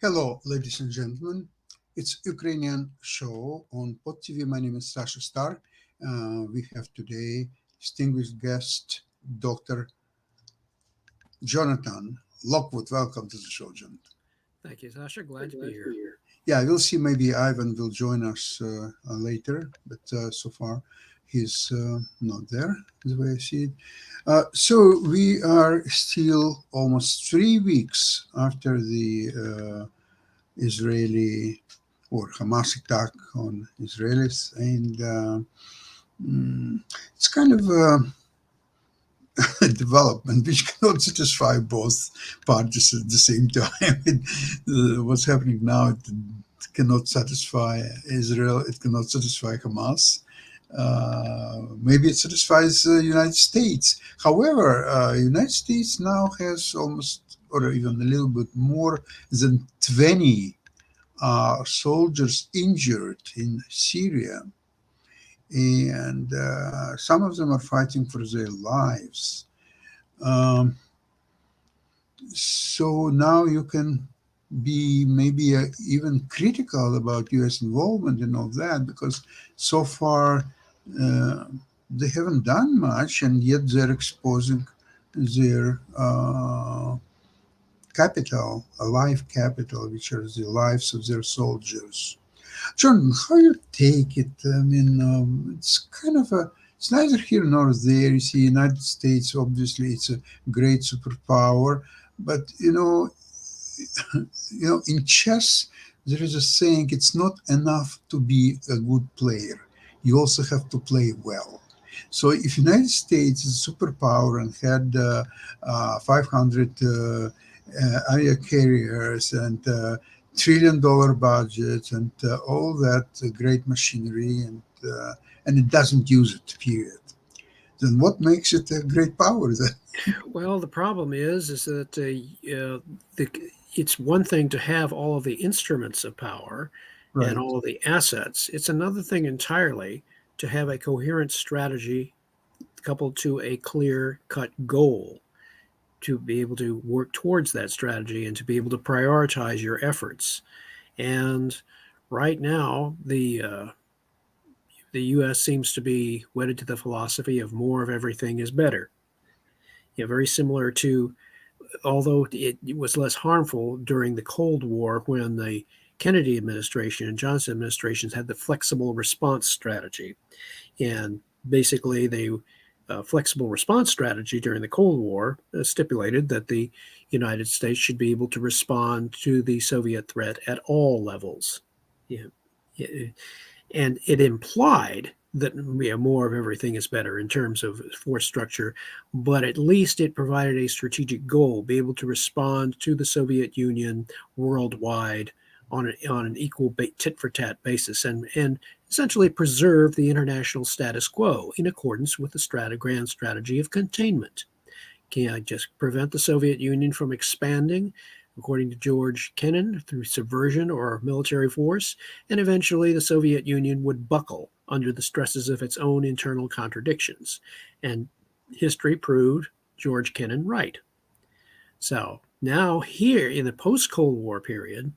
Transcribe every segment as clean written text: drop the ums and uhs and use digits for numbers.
Hello, ladies and gentlemen. It's Ukrainian show on Pod TV. My name is Sasha Star. We have today distinguished guest, Dr. Jonathan Lockwood. Welcome to the show, Jonathan. Thank you, Sasha. Glad to be here. Yeah, we'll see. Maybe Ivan will join us later, but so far he's not there, the way I see it. So we are still almost 3 weeks after the Israeli or Hamas attack on Israelis, and it's kind of a development which cannot satisfy both parties at the same time. What's happening now, it cannot satisfy Israel, it cannot satisfy Hamas. Maybe it satisfies the United States. However, United States now has almost, or even a little bit more than 20 soldiers injured in Syria, and some of them are fighting for their lives. Um, so now you can be maybe even critical about U.S. involvement and all that, because so far uh, they haven't done much, and yet they're exposing their capital, a life capital, which are the lives of their soldiers. John, how you take it? I mean, it's kind of it's neither here nor there. You see, United States, obviously, it's a great superpower, but in chess, there is a saying: it's not enough to be a good player. You also have to play well. So, if United States is a superpower and had 500 area carriers and $1 trillion budget and all that great machinery, and it doesn't use it, period, then what makes it a great power then? Well, the problem is that it's one thing to have all of the instruments of power and Right. all of the assets. It's another thing entirely to have a coherent strategy coupled to a clear-cut goal, to be able to work towards that strategy and to be able to prioritize your efforts. And right now, the U.S. seems to be wedded to the philosophy of more of everything is better. Very similar to, although it was less harmful during the Cold War when the Kennedy administration and Johnson administrations had the flexible response strategy. And basically, the flexible response strategy during the Cold War stipulated that the United States should be able to respond to the Soviet threat at all levels. Yeah. And it implied that more of everything is better in terms of force structure, but at least it provided a strategic goal, be able to respond to the Soviet Union worldwide on an equal tit-for-tat basis, and essentially preserve the international status quo in accordance with the grand strategy of containment. Can I just prevent the Soviet Union from expanding, according to George Kennan, through subversion or military force, and eventually the Soviet Union would buckle under the stresses of its own internal contradictions. And history proved George Kennan right. So now here in the post-Cold War period,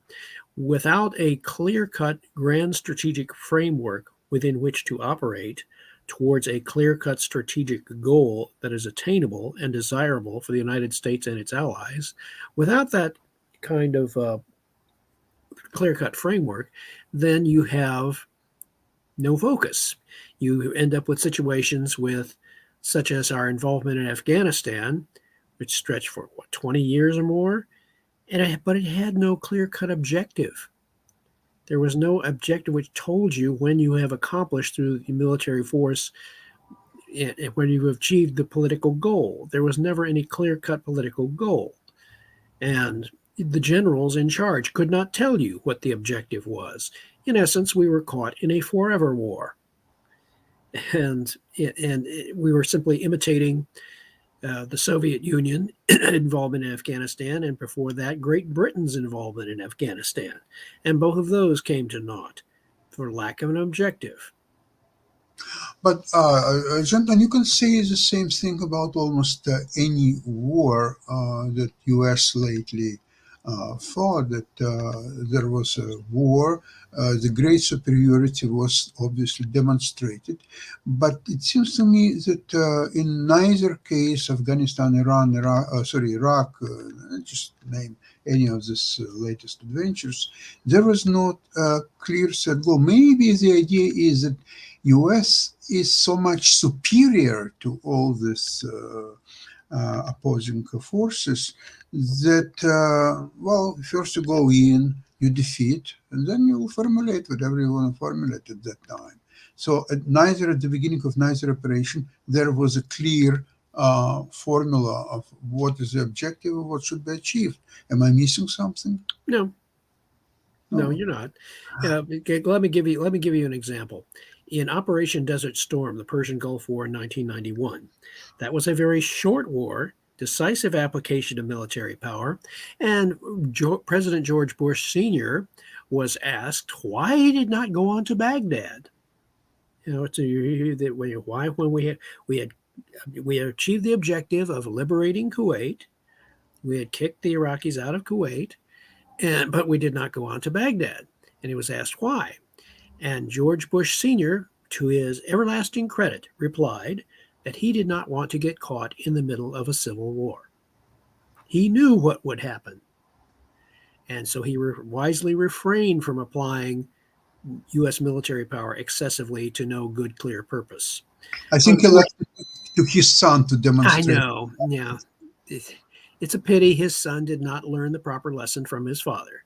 without a clear-cut grand strategic framework within which to operate towards a clear-cut strategic goal that is attainable and desirable for the United States and its allies, without that kind of clear-cut framework, then you have no focus. You end up with situations such as our involvement in Afghanistan, which stretched for 20 years or more, but it had no clear-cut objective. There was no objective which told you when you have accomplished through the military force when you achieved the political goal. There was never any clear-cut political goal. And the generals in charge could not tell you what the objective was. In essence, we were caught in a forever war. And we were simply imitating the Soviet Union involvement in Afghanistan, and before that, Great Britain's involvement in Afghanistan. And both of those came to naught for lack of an objective. But, Jonathan, you can say the same thing about almost any war that U.S. lately fought. That there was a war, the great superiority was obviously demonstrated, but it seems to me that in neither case, Afghanistan, Iran, Iraq, just name any of these latest adventures, there was not a clear set goal. Maybe the idea is that U.S. is so much superior to all these opposing forces that, well, first you go in, you defeat, and then you formulate whatever you want to formulate at that time. So neither at the beginning of neither operation, there was a clear formula of what is the objective and what should be achieved. Am I missing something? No, no, No. you're not. Okay, let me give you an example. In Operation Desert Storm, the Persian Gulf War in 1991, that was a very short war, decisive application of military power, and President George Bush Sr. was asked why he did not go on to Baghdad. You know, why when we had achieved the objective of liberating Kuwait, we had kicked the Iraqis out of Kuwait, but we did not go on to Baghdad. And he was asked why. And George Bush Sr., to his everlasting credit, replied that he did not want to get caught in the middle of a civil war. He knew what would happen. And so he wisely refrained from applying U.S. military power excessively to no good, clear purpose. I think he left it to his son to demonstrate. I know, yeah. It's a pity his son did not learn the proper lesson from his father.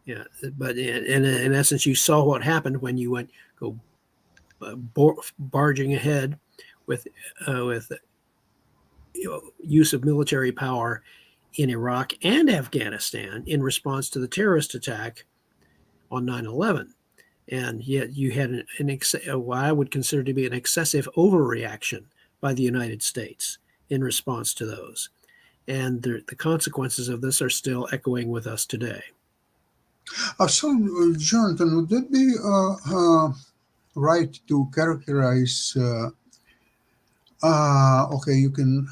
Yeah, but in essence, you saw what happened when you go barging ahead with use of military power in Iraq and Afghanistan in response to the terrorist attack on 9/11. And yet you had what I would consider to be an excessive overreaction by the United States in response to those. And the consequences of this are still echoing with us today. So, Jonathan, would that be right to characterize? Okay, you can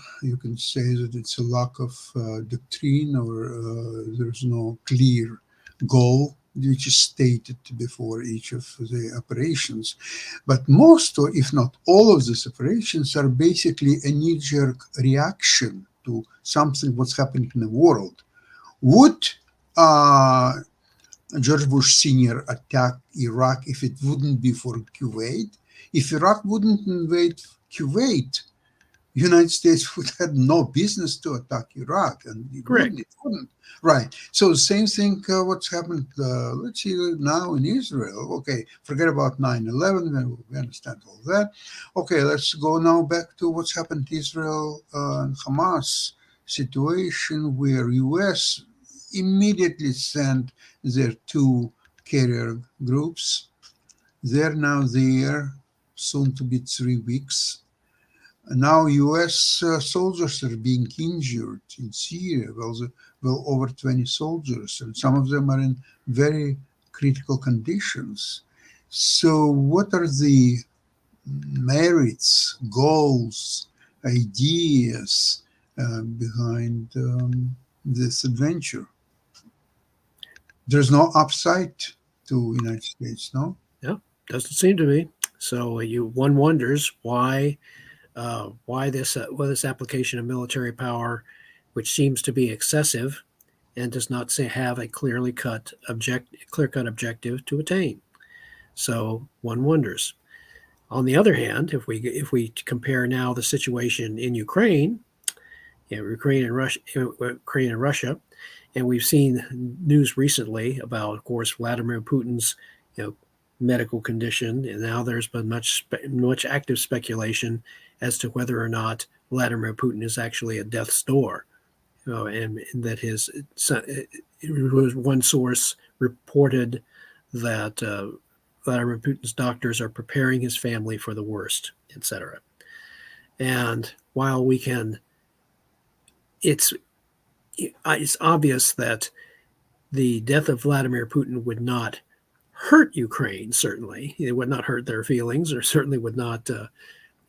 say that it's a lack of doctrine, or there's no clear goal which is stated before each of the operations. But most, or if not all, of these operations are basically a knee-jerk reaction to something what's happening in the world. Would George Bush Sr. attack Iraq if it wouldn't be for Kuwait? If Iraq wouldn't invade Kuwait, United States would have no business to attack Iraq, and it wouldn't. Right. So same thing. What's happened? Let's see now in Israel. Okay, forget about 9/11. We understand all that. Okay, let's go now back to what's happened to Israel and Hamas situation, where U.S. immediately sent their two carrier groups. They're now there, soon to be 3 weeks. Now U.S. soldiers are being injured in Syria. Well, over 20 soldiers, and some of them are in very critical conditions. So what are the merits, goals, ideas behind this adventure? There's no upside to United States, no? Yeah, doesn't seem to be. So one wonders why this application of military power, which seems to be excessive and does not have a clear-cut objective to attain. So one wonders. On the other hand, if we compare now the situation in Ukraine and Russia, and we've seen news recently about, of course, Vladimir Putin's medical condition, and now there's been much active speculation as to whether or not Vladimir Putin is actually at death's door. And that one source reported that Vladimir Putin's doctors are preparing his family for the worst, etc. And while we can, it's it's obvious that the death of Vladimir Putin would not hurt Ukraine. Certainly, it would not hurt their feelings, or certainly would not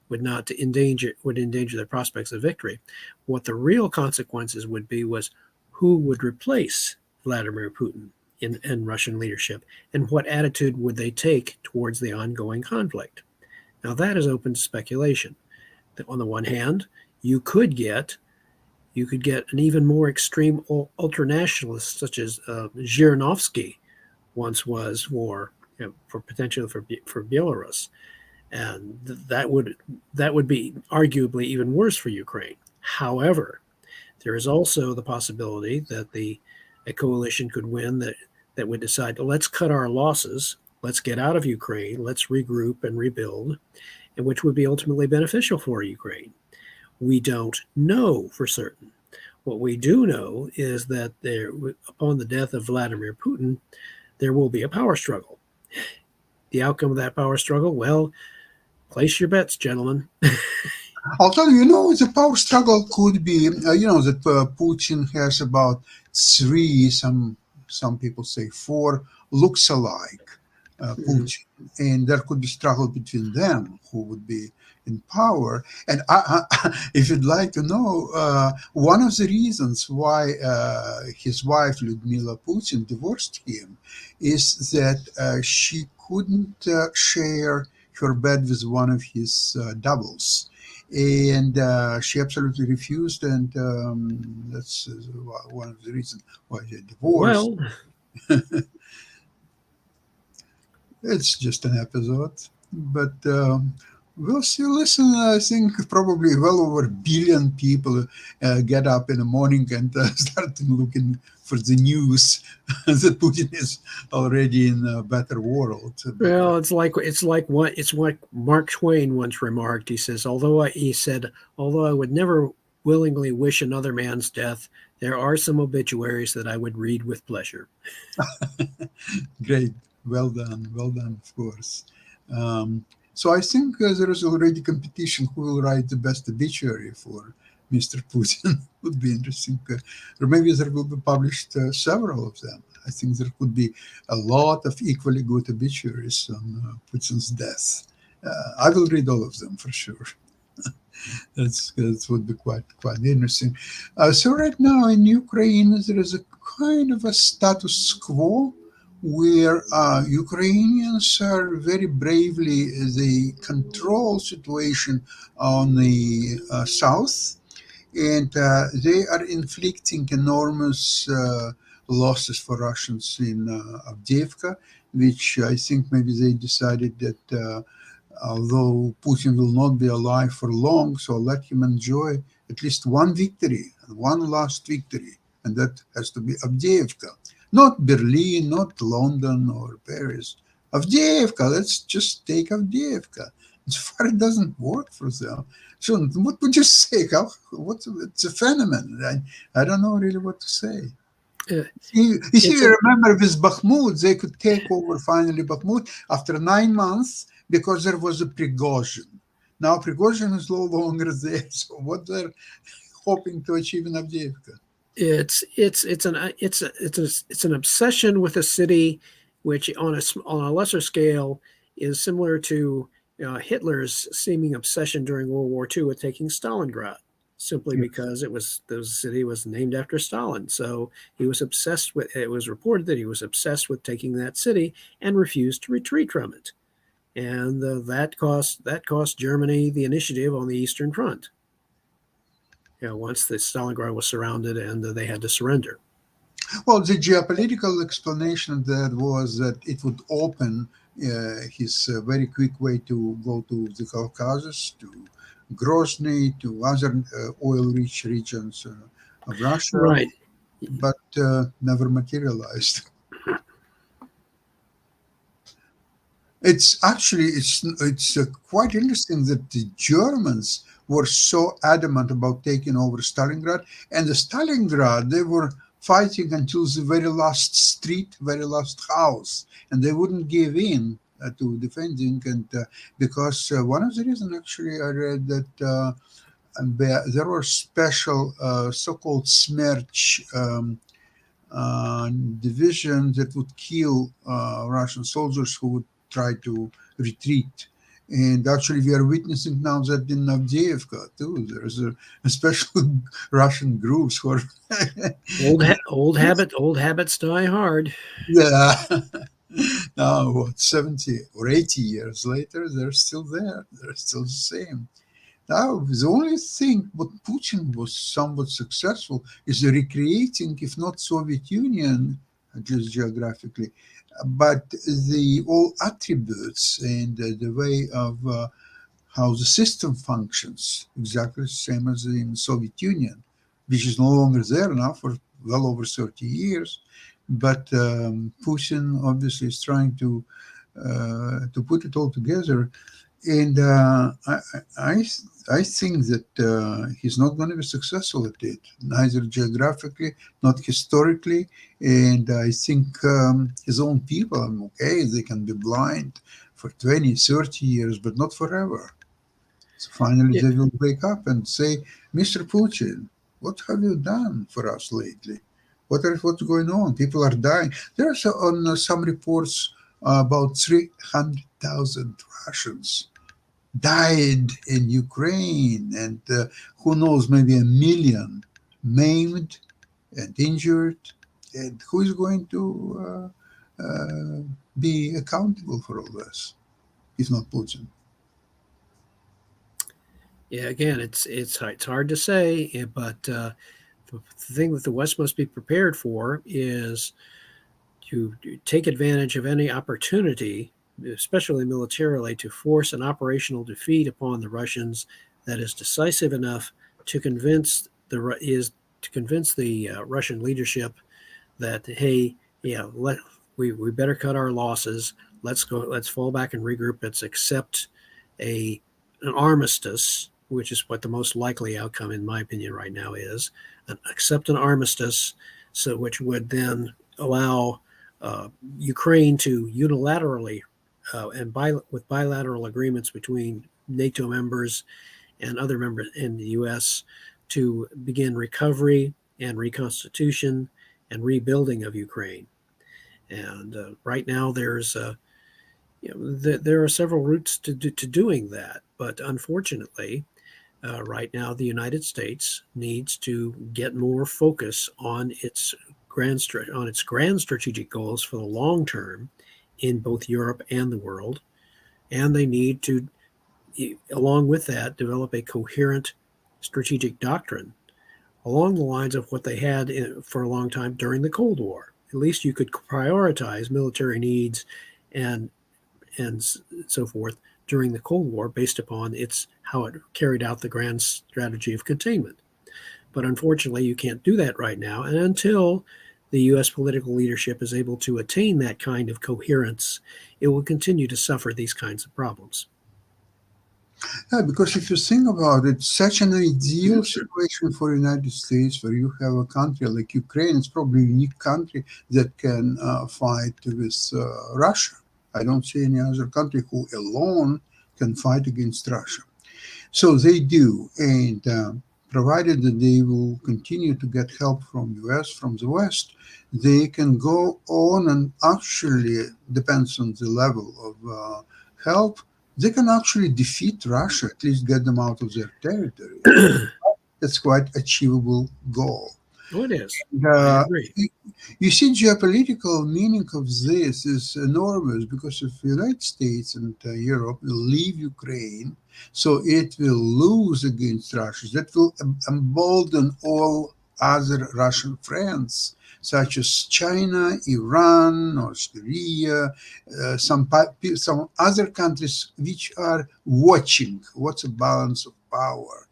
endanger their prospects of victory. What the real consequences would be was who would replace Vladimir Putin in Russian leadership, and what attitude would they take towards the ongoing conflict. Now that is open to speculation. On the one hand, you could get an even more extreme ultranationalist, such as Zhirinovsky once was for potentially for Belarus, and that would be arguably even worse for Ukraine. However, there is also the possibility that a coalition could win that would decide, let's cut our losses, let's get out of Ukraine, let's regroup and rebuild, and which would be ultimately beneficial for Ukraine. We don't know for certain. What we do know is that upon the death of Vladimir Putin, there will be a power struggle. The outcome of that power struggle, well, place your bets, gentlemen. Although, the power struggle could be, that Putin has about three, some people say four, looks alike Mhm. Putin. And there could be struggle between them who would be in power. And if you'd like to know, one of the reasons why his wife, Lyudmila Putin, divorced him is that she couldn't share her bed with one of his doubles. And she absolutely refused, and that's one of the reasons why they divorced. Well, It's just an episode, but we'll see. Listen, I think probably well over a billion people get up in the morning and start looking for the news that Putin is already in a better world. Because, it's like Mark Twain once remarked. He said, although I would never willingly wish another man's death, there are some obituaries that I would read with pleasure. great, well done, of course. So I think there is already competition who will write the best obituary for Mr. Putin. Would be interesting, or maybe there will be published several of them. I think there could be a lot of equally good obituaries on Putin's death. I will read all of them for sure. That would be quite interesting. So right now in Ukraine, there is a kind of a status quo where Ukrainians are very bravely they control situation on the south, and they are inflicting enormous losses for Russians in Avdiivka, which I think maybe they decided that. Although Putin will not be alive for long, so let him enjoy at least one victory, one last victory, and that has to be Avdiivka. Not Berlin, not London or Paris. Avdiivka, let's just take Avdiivka. As far it doesn't work for them. So what would you say? It's a phenomenon. I don't know really what to say. Uh, You see, it's a remember with Bakhmut, they could take over finally Bakhmut after 9 months because there was a Prigozhin. Now Prigozhin is no longer there. So what they're hoping to achieve in Avdiivka? it's an obsession with a city, which on a lesser scale is similar to Hitler's seeming obsession during World War II with taking Stalingrad, simply Yes. because the city was named after Stalin. So he was obsessed with. It was reported that he was obsessed with taking that city and refused to retreat from it, and that cost Germany the initiative on the Eastern Front. Once the Stalingrad was surrounded and they had to surrender. Well, the geopolitical explanation of that was that it would open his very quick way to go to the Caucasus, to Grozny, to other oil-rich regions of Russia, Right. but never materialized. It's quite interesting that the Germans were so adamant about taking over Stalingrad, and the Stalingrad they were fighting until the very last street, very last house, and they wouldn't give in to defending. And because one of the reasons, actually, I read that there were special so-called Smerch. Division that would kill Russian soldiers who would try to retreat. And actually, we are witnessing now that in Avdiivka too, there's a special Russian groups who are, Old habits die hard. yeah, now what 70 or 80 years later, they're still there. They're still the same. Now, the only thing what Putin was somewhat successful is recreating, if not Soviet Union, at least geographically, but the all attributes and the way of how the system functions, exactly the same as in Soviet Union, which is no longer there now for well over 30 years. But Putin obviously is trying to put it all together, and I think that he's not going to be successful at it, neither geographically, not historically. And I think his own people, okay, they can be blind for 20, 30 years, but not forever. So finally, Yeah, they will wake up and say, Mr. Putin, what have you done for us lately? What's going on? People are dying. There's on some reports about 300,000 Russians died in Ukraine, and who knows, maybe a million maimed and injured. And who is going to be accountable for all this, if not Putin? yeah. Again, it's hard to say, but the thing that the West must be prepared for is to take advantage of any opportunity, especially militarily, to force an operational defeat upon the Russians that is decisive enough to convince the Russian leadership that, hey, yeah, we better cut our losses. Let's go. Let's fall back and regroup. Let's accept a an armistice, which is what the most likely outcome, in my opinion, right now is. Accept an armistice, so which would then allow Ukraine to unilaterally with bilateral agreements between NATO members and other members in the U.S. to begin recovery and reconstitution and rebuilding of Ukraine. And right now, there are several routes to doing that. But unfortunately, right now, the United States needs to get more focus on its grand strategic goals for the long term in both Europe and the world, and they need to, along with that, develop a coherent strategic doctrine along the lines of what they had for a long time during the Cold War. At least you could prioritize military needs and and so forth during the Cold War based upon its how it carried out the grand strategy of containment. But unfortunately, you can't do that right now. And until the U.S. political leadership is able to attain that kind of coherence, it will continue to suffer these kinds of problems. Yeah, because if you think about it, such an ideal situation for the United States, where you have a country like Ukraine, it's probably a unique country that can fight with Russia. I don't see any other country who alone can fight against Russia. So they do, and provided that they will continue to get help from US, from the West, they can go on and actually depends on the level of help. They can actually defeat Russia, at least get them out of their territory, and that's quite achievable goal. Oh, it is. I Uh, agree. you see, geopolitical meaning of this is enormous because if the United States and Europe will leave Ukraine, so it will lose against Russia. That will embolden all other Russian friends, such as China, Iran, North Korea, some other countries which are watching what's the balance of power.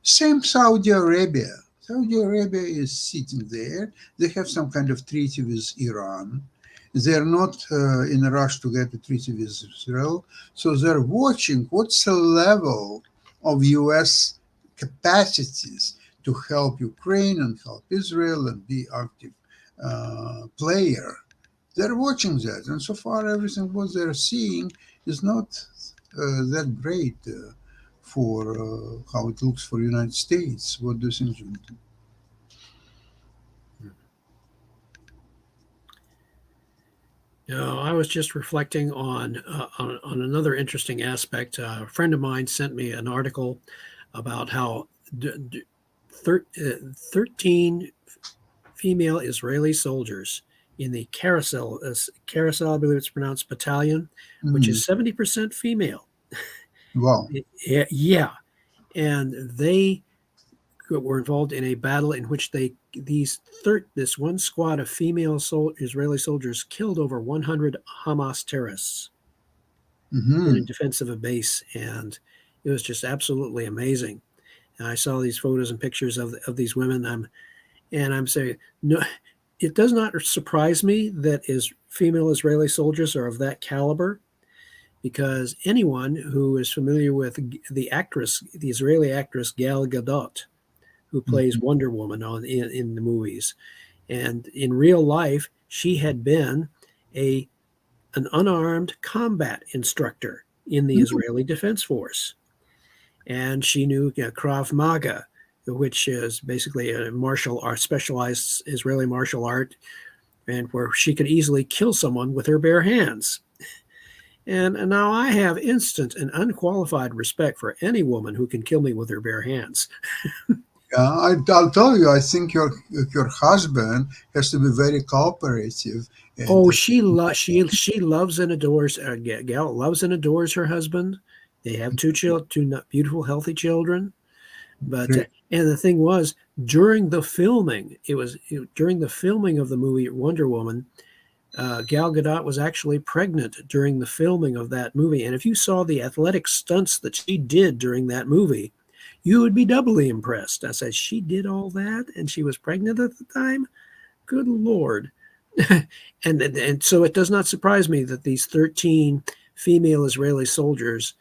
Same Saudi Arabia. Saudi Arabia is sitting there. They have some kind of treaty with Iran. They're not in a rush to get a treaty with Israel. So they're watching what's the level of U.S. capacities to help Ukraine and help Israel and be active player. They're watching that, and so far everything what they're seeing is not that great for how it looks for United States. What do you think, Jim? No, I was just reflecting on another interesting aspect. A friend of mine sent me an article about how 13 female Israeli soldiers in the carousel, I believe it's pronounced battalion, which Mm, is 70% female. wow. Yeah, and they were involved in a battle in which this one squad of female Israeli soldiers killed over 100 Hamas terrorists in Hmm. defense of a base, and it was just absolutely amazing. And I saw these photos and pictures of these women. I'm saying, no, it does not surprise me that is female Israeli soldiers are of that caliber, because anyone who is familiar with the Israeli actress Gal Gadot, who plays Hmm. Wonder Woman in the movies, and in real life, she had been a an unarmed combat instructor in the Israeli Defense Force, and she knew Krav Maga, which is basically a martial art, specialized Israeli martial art, and where she could easily kill someone with her bare hands. And now I have instant and unqualified respect for any woman who can kill me with her bare hands. Yeah, I'll tell you. I think your husband has to be very cooperative, and Oh, she loves and adores Gal loves and adores her husband. They have two beautiful, healthy children. But great. and the thing was, during the filming, during the filming of the movie Wonder Woman. Gal Gadot was actually pregnant during the filming of that movie, and if you saw the athletic stunts that she did during that movie, you would be doubly impressed. I said, she did all that, and she was pregnant at the time. Good Lord. And so it does not surprise me that these 13 female Israeli soldiers,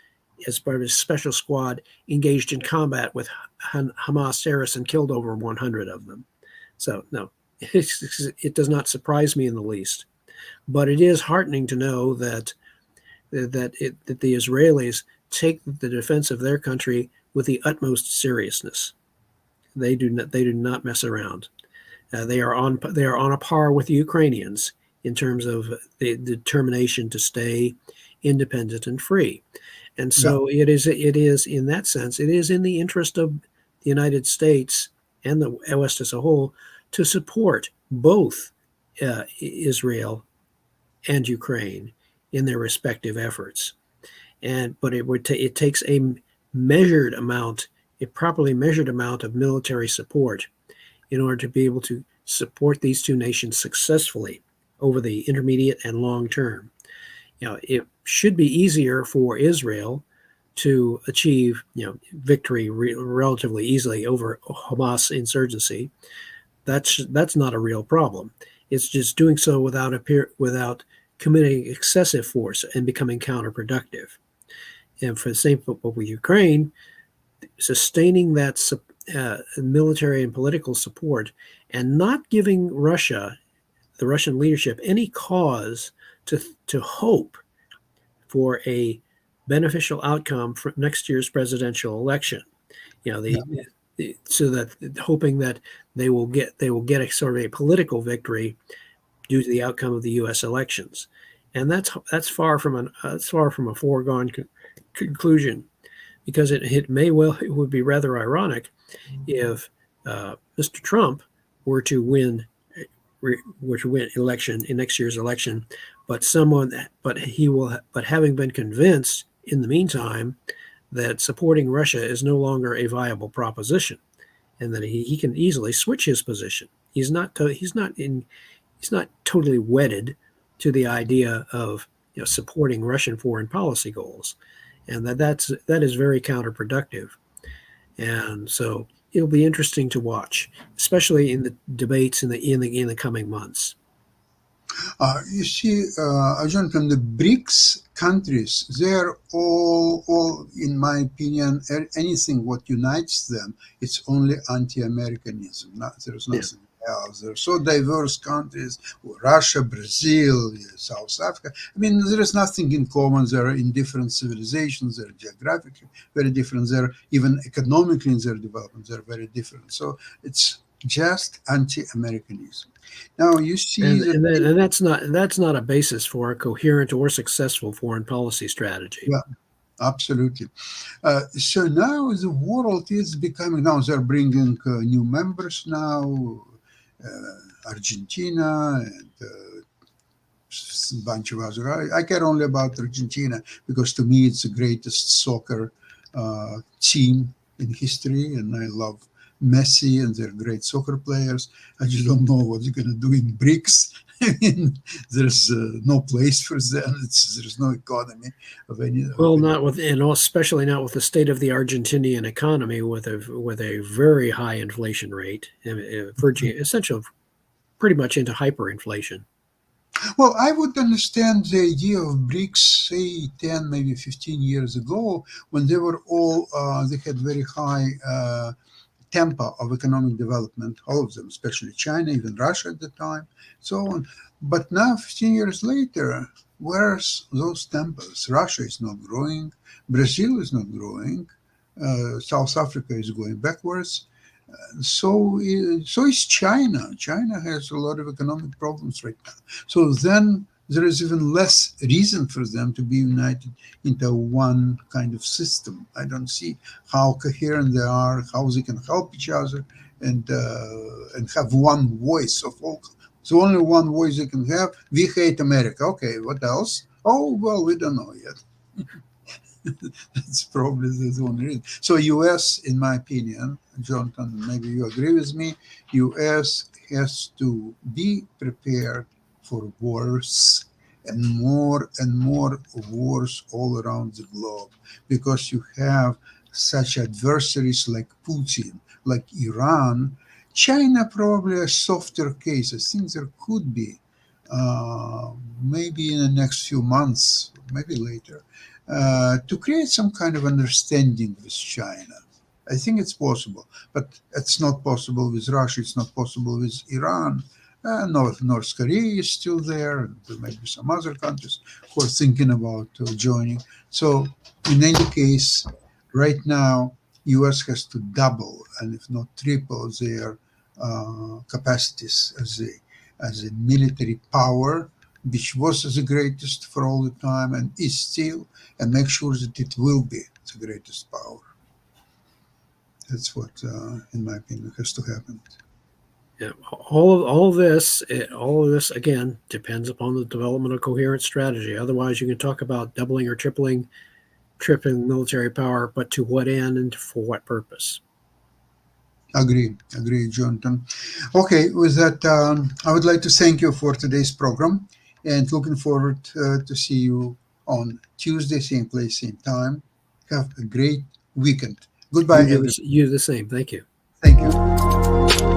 as part of a special squad, engaged in combat with Hamas terrorists and killed over 100 of them. So, no, it does not surprise me in the least. But it is heartening to know that the Israelis take the defense of their country with the utmost seriousness. They do not mess around. They are on a par with the Ukrainians in terms of the determination to stay independent and free. And Yeah, so it is in that sense, it is in the interest of the United States and the West as a whole to support both Israel and Ukraine in their respective efforts. But it takes measured amount, a properly measured amount of military support in order to be able to support these two nations successfully over the intermediate and long term. It should be easier for Israel to achieve victory relatively easily over Hamas insurgency. That's not a real problem. It's just doing so without committing excessive force and becoming counterproductive. And for the same with Ukraine, sustaining that military and political support and not giving the Russian leadership, any cause to hope for a beneficial outcome for next year's presidential election. You know, yeah, so that hoping that they will get a sort of a political victory due to the outcome of the U.S. elections, and that's far from a foregone conclusion, because it would be rather ironic if Mr. Trump were to win election in next year's election, but having been convinced in the meantime that supporting Russia is no longer a viable proposition, and that he can easily switch his position. He's not totally wedded to the idea of supporting Russian foreign policy goals, and that is very counterproductive. And so it'll be interesting to watch, especially in the debates in the coming months. You see, Jonathan, the BRICS countries, they're all, in my opinion, anything what unites them, it's only anti-Americanism. There's Yeah. nothing else. They're so diverse countries, Russia, Brazil, South Africa. I mean, there is nothing in common. They're in different civilizations. They're geographically very different. They're even economically in their development. They're very different. So it's just anti-Americanism. Now you see that. And that's not a basis for a coherent or successful foreign policy strategy. Yeah, absolutely. So now the world is becoming, now they're bringing new members now, Argentina and a bunch of other. I care only about Argentina because to me it's the greatest soccer team in history, and I love Messi and they're great soccer players. I just don't know what they're going to do in BRICS. I mean, there's no place for them. There's no economy of any. Well, not with, and especially not with the state of the Argentinian economy, with a very high inflation rate, virgin essentially pretty much into hyperinflation. Well, I would understand the idea of BRICS, say 10, maybe 15 years ago, when they were all, they had very high tempo of economic development, all of them, especially China, even Russia at the time, so on. But now, 15 years later, where's those tempos? Russia is not growing, Brazil is not growing, South Africa is going backwards. So is China. China has a lot of economic problems right now. So then there is even less reason for them to be united into one kind of system. I don't see how coherent they are, how they can help each other, and have one voice of all. So only one voice they can have. We hate America. Okay, what else? Oh well, we don't know yet. That's probably the only reason. So U.S., in my opinion, Jonathan, maybe you agree with me, U.S. has to be prepared for wars and more wars all around the globe because you have such adversaries like Putin, like Iran. China probably a softer case. I think there could be maybe in the next few months, maybe later, to create some kind of understanding with China. I think it's possible, but it's not possible with Russia. It's not possible with Iran. North Korea is still there, and there might be some other countries who are thinking about joining. So, in any case, right now, U.S. has to double and if not triple their capacities as a military power, which was the greatest for all the time and is still, and make sure that it will be the greatest power. That's what, in my opinion, has to happen. Yeah, all of this again depends upon the development of coherent strategy. Otherwise, you can talk about doubling or tripling military power, but to what end and for what purpose? Agree, Jonathan. Okay, with that, I would like to thank you for today's program and looking forward to see you on Tuesday, same place, same time. Have a great weekend. Goodbye, everyone. You do the same. Thank you. Thank you.